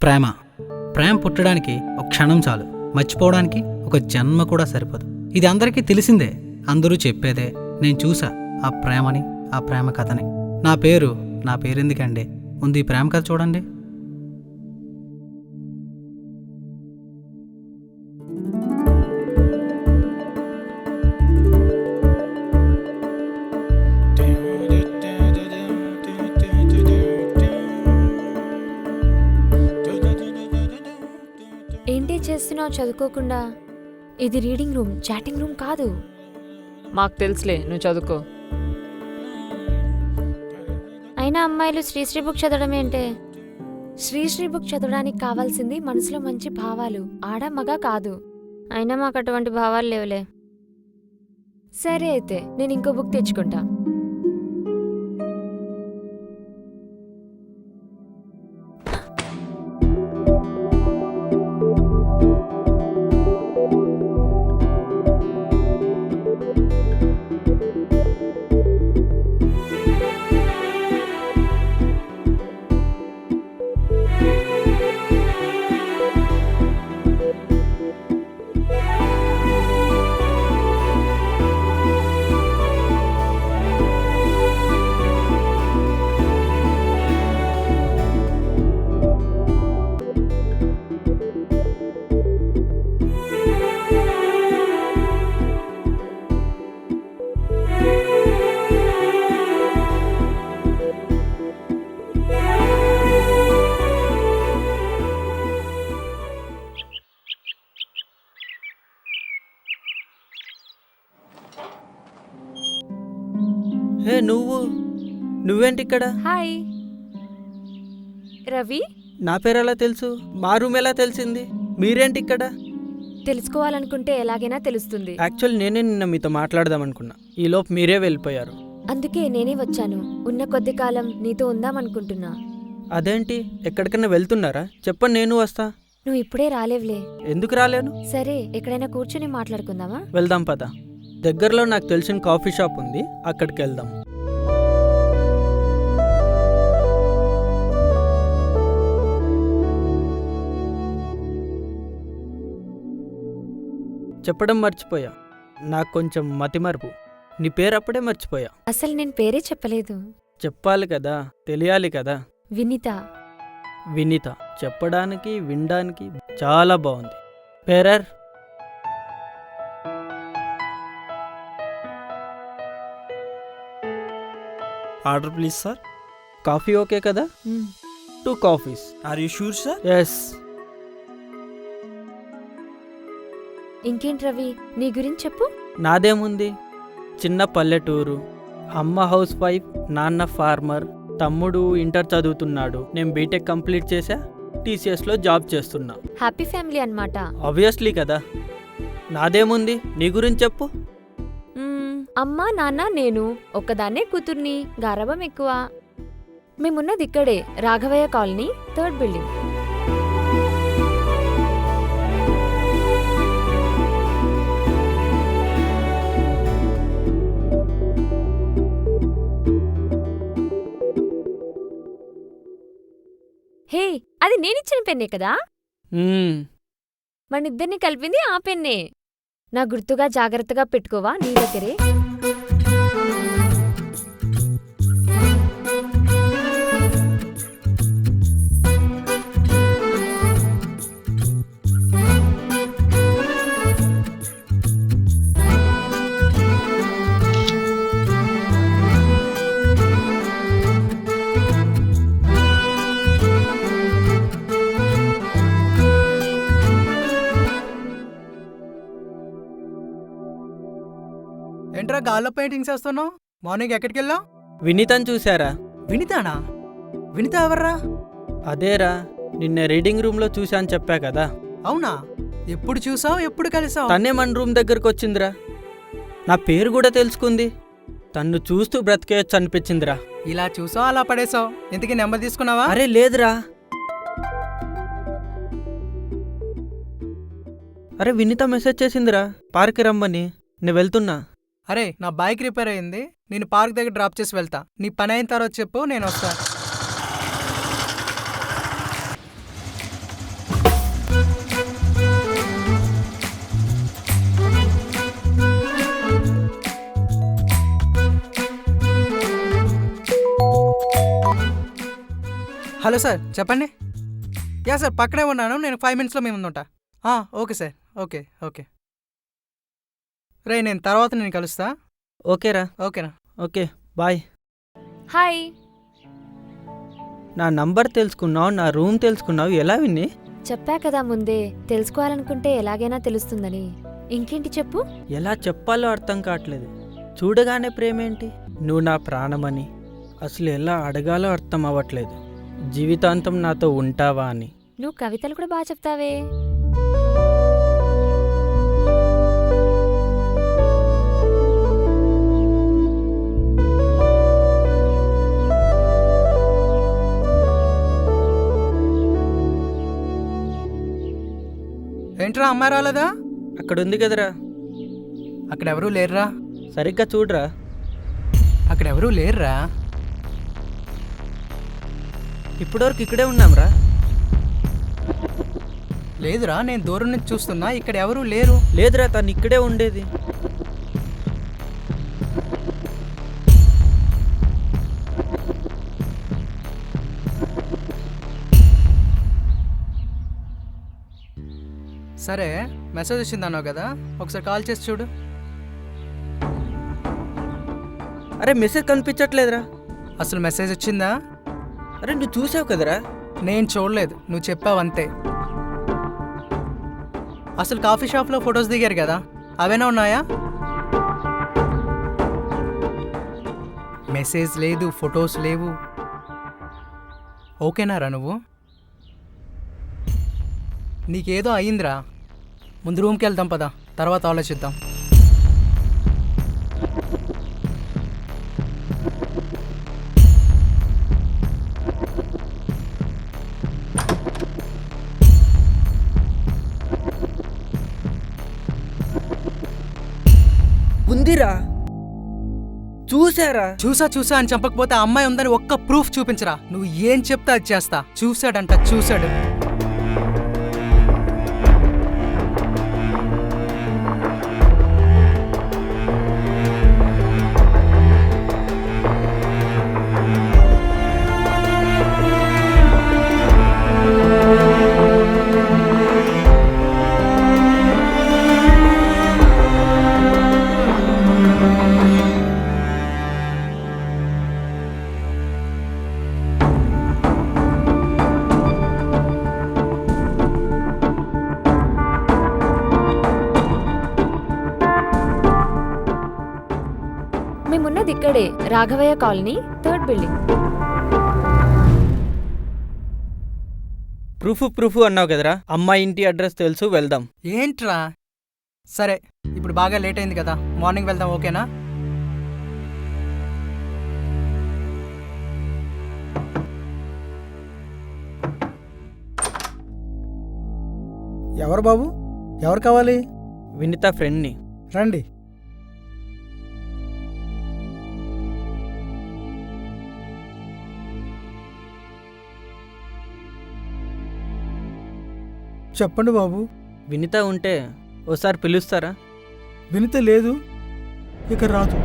ప్రేమ ప్రేమ పుట్టడానికి ఒక క్షణం చాలు, మర్చిపోవడానికి ఒక జన్మ కూడా సరిపోదు. ఇది అందరికీ తెలిసిందే, అందరూ చెప్పేదే. నేను చూసా ఆ ప్రేమని, ఆ ప్రేమ కథని. నా పేరు ఎందుకండి, ముందు ఈ ప్రేమ కథ చూడండి. ఏంటి చేస్తున్నావు చదువుకోకుండా? ఇది రీడింగ్ రూమ్, చాటింగ్ రూమ్ కాదు. మాకు తెలుసులే, నువ్వు చదువుకో. అయినా అమ్మాయిలు శ్రీశ్రీ బుక్ చదవడం ఏంటే? శ్రీశ్రీ బుక్ చదవడానికి కావాల్సింది మనసులో మంచి భావాలు, ఆడ మగ కాదు. అయినా మాకు అటువంటి భావాలు లేవులే. సరే అయితే నేను ఇంకో బుక్ తెచ్చుకుంటా. హే నువ్వేంటి ఇక్కడ? హాయ్ రవి. నా పేరు ఎలా తెలుసు? మా రూమ్ ఎలా తెలిసింది? మీరేంటి ఇక్కడ? తెలుసుకోవాలనుకుంటే ఎలాగైనా తెలుస్తుంది. యాక్చువల్ నేనే నిన్న మీతో మాట్లాడదాం అనుకున్నా, ఈలోపు మీరే వెళ్ళిపోయారు. అందుకే నేనే వచ్చాను. ఉన్న కొద్ది కాలం నీతో ఉందామనుకుంటున్నా. అదేంటి, ఎక్కడికైనా వెళ్తున్నారా? చెప్పండి, నేను వస్తా. నువ్వు ఇప్పుడే రాలేవులే. ఎందుకు రాలేను? సరే ఎక్కడైనా కూర్చుని మాట్లాడుకుందామా? వెళ్దాం పద. దగ్గరలో నాకు తెలిసిన కాఫీ షాప్ ఉంది, అక్కడికి వెళ్దాం. చెప్పడం మర్చిపోయా, నాకు కొంచెం మతిమరుపు. నీ పేరు అప్పుడే మర్చిపోయా. అసలు నేను పేరే చెప్పలేదు. చెప్పాలి కదా, తెలియాలి కదా. వినీత. వినీత చెప్పడానికి వినడానికి చాలా బాగుంది. Bearer order please sir. Coffee okay కదా? 2 coffees. Are you sure sir? Yes. ఇంకేంటి రవి, నీ గురించి చెప్పు. నాదేముంది, చిన్న పల్లెటూరు, అమ్మ హౌస్ వైఫ్, నాన్న ఫార్మర్, తమ్ముడు ఇంటర్ చదువుతున్నాడు, నేను బీటెక్ కంప్లీట్ చేశా, టీసీఎస్లో జాబ్ చేస్తున్నా. హ్యాపీ ఫ్యామిలీ అన్నమాట. ఆబ్వియస్లీ కదా. నాదేముంది, నీ గురించి చెప్పు. అమ్మ నాన్న నేను ఒక్కదాన్నే కూతుర్ని, గారాబం ఎక్కువ. మేమున్నది ఇక్కడే, రాఘవయ్య కాలనీ, 3rd బిల్డింగ్. హే, అది నేనిచ్చిన పెన్నే కదా? మనిద్దరిని కలిపింది ఆ పెన్నే. నా గుర్తుగా జాగ్రత్తగా పెట్టుకోవా నీ దగ్గరే. ఏంట్రా గాల్లో పెయింటింగ్స్ వేస్తున్నావు? మార్నింగ్ ఎక్కడికి వెళ్ళావు? వినీతని చూసారా? వినితానా? వినిత ఎవర్రా? అదేరా, నిన్న రీడింగ్ రూమ్లో చూసా అని చెప్పా కదా. అవునా? ఎప్పుడు చూసావు, ఎప్పుడు కలిసావు? తనే మన రూమ్ దగ్గరకు వచ్చిందిరా, నా పేరు కూడా తెలుసుకుంది. తన్ను చూస్తూ బ్రతికేయచ్చు అనిపించిందిరా. ఇలా చూసావు, అలా పడేసావు. ఇంతకీ నెంబర్ తీసుకున్నావా? అరే లేదురా. అరే వినీత మెసేజ్ చేసిందిరా, పార్క్కి రమ్మని. నేను వెళ్తున్నా. అరే నా బైక్ రిపేర్ అయింది, నేను పార్క్ దగ్గర డ్రాప్ చేసి వెళ్తా. నీ పని అయిన తర్వాత చెప్పు, నేను వస్తా. హలో సార్ చెప్పండి. యా సార్ పక్కనే ఉన్నాను, నేను 5 minutesలో మీ ముందు ఉంటా. Okay sir, okay okay. రే నేను తర్వాత నేను కలుస్తా. ఓకేరా. ఓకేనా? Okay bye. హాయ్. నా నంబర్ తెలుసుకున్నావు, నా రూమ్ తెలుసుకున్నావు, ఎలా విన్ని? చెప్పా కదా ముందే, తెలుసుకోవాలనుకుంటే ఎలాగైనా తెలుస్తుందని. ఇంకేంటి చెప్పు. ఎలా చెప్పాలో అర్థం కావట్లేదు. చూడగానే ప్రేమేంటి, నువ్వు నా ప్రాణమని. అసలు ఎలా అడగాలో అర్థం అవ్వట్లేదు. జీవితాంతం నాతో ఉంటావా అని. నువ్వు కవితలు కూడా బాగా చెప్తావే. ఏంట్రా అమ్మాయి రాలేదా? అక్కడ ఉంది కదరా. అక్కడ ఎవరూ లేరురా. సరిగ్గా చూడరా. అక్కడ ఎవరూ లేరురా. ఇప్పటివరకు ఇక్కడే ఉన్నాంరా. లేదురా, నేను దూరం నుంచి చూస్తున్నా, ఇక్కడ ఎవరూ లేరు. లేదురా, తను ఇక్కడే ఉండేది. సరే మెసేజ్ వచ్చింది అన్నావు కదా, ఒకసారి కాల్ చేసి చూడు. అరే మెసేజ్ కనిపించట్లేదురా. అసలు మెసేజ్ వచ్చిందా? అరే నువ్వు చూసావు కదరా. నేను చూడలేదు, నువ్వు చెప్పావంతే. అసలు కాఫీ షాప్లో ఫొటోస్ దిగారు కదా, అవేనా ఉన్నాయా? మెసేజ్ లేదు, ఫొటోస్ లేవు. ఓకేనారా నువ్వు? నీకేదో అయ్యిందిరా. ముందు రూమ్కి వెళ్దాం పదా, తర్వాత ఆలోచిద్దాం. ఉందిరా, చూసారా. చూసా అని చంపకపోతే ఆ అమ్మాయి ఉందని ఒక్క ప్రూఫ్ చూపించరా. నువ్వు ఏం చెప్తే అది చేస్తా. చూశాడంట, చూశాడు. మేమున్నది ఇక్కడే, Raghavayya colony, 3rd building. Proof అన్నావు కదరా. అమ్మాయి ఇంటి అడ్రస్ తెలుసు, వెళ్దాం. ఏంట్రా? సరే ఇప్పుడు బాగా లేట్ అయింది కదా, మార్నింగ్ వెళ్దాం, ఓకేనా? ఎవరు బాబు? ఎవరు కావాలి? వినిత ఫ్రెండ్ని. రండి. చెప్పండి బాబు. వినిత ఉంటే ఓసారి పిలుస్తారా? వినిత లేదు, ఇక రాదు.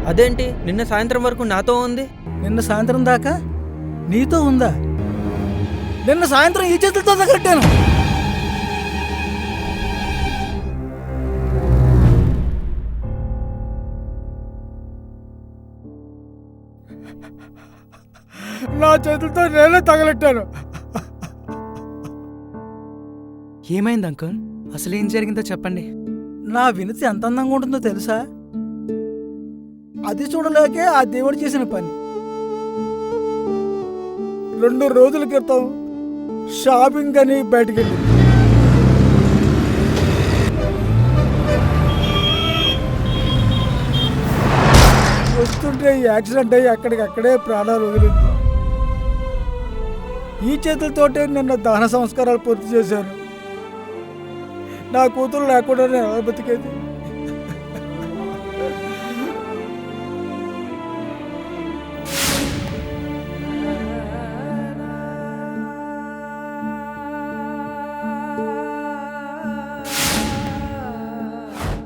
అదేంటి, నిన్న సాయంత్రం వరకు నాతో ఉంది. నిన్న సాయంత్రం దాకా నీతో ఉందా? నిన్న సాయంత్రం ఈ చేతులతో కట్టాను. నా చేతులతో నేనే తగలెట్టాను. ఏమైంది అంకుల్? అసలు ఏం జరిగిందో చెప్పండి. నా వినిత ఎంత అందంగా ఉంటుందో తెలుసా? అది చూడలేకే ఆ దేవుడు చేసిన పని. 2 రోజుల క్రితం షాపింగ్ అని బయటకెళ్ళి వస్తుంటే యాక్సిడెంట్ అయ్యి అక్కడికక్కడే ప్రాణాలు వదిలింది. ఈ చేతులతోటే నిన్న దహన సంస్కారాలు పూర్తి చేశాను. నా కూతురు లేకుండా నేను ఎలా బతికేది?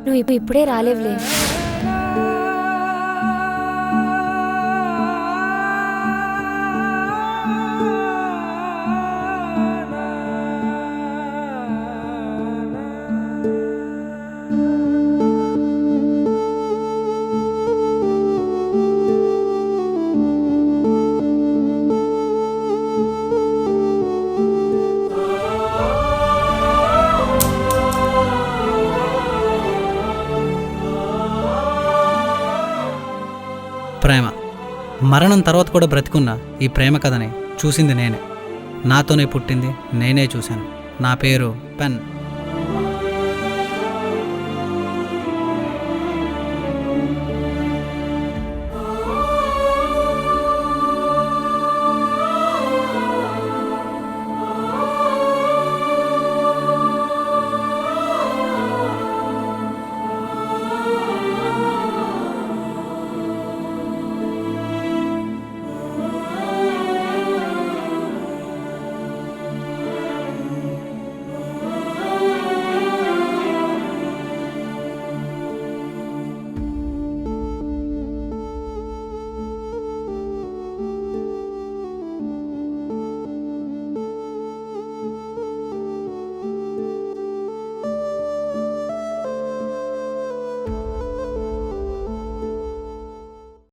నువ్వు ఇప్పుడే రాలేవులే. మరణం తర్వాత కూడా బ్రతికున్న ఈ ప్రేమ కథని చూసింది నేనే. నాతోనే పుట్టింది, నేనే చూశాను. నా పేరు పెన్.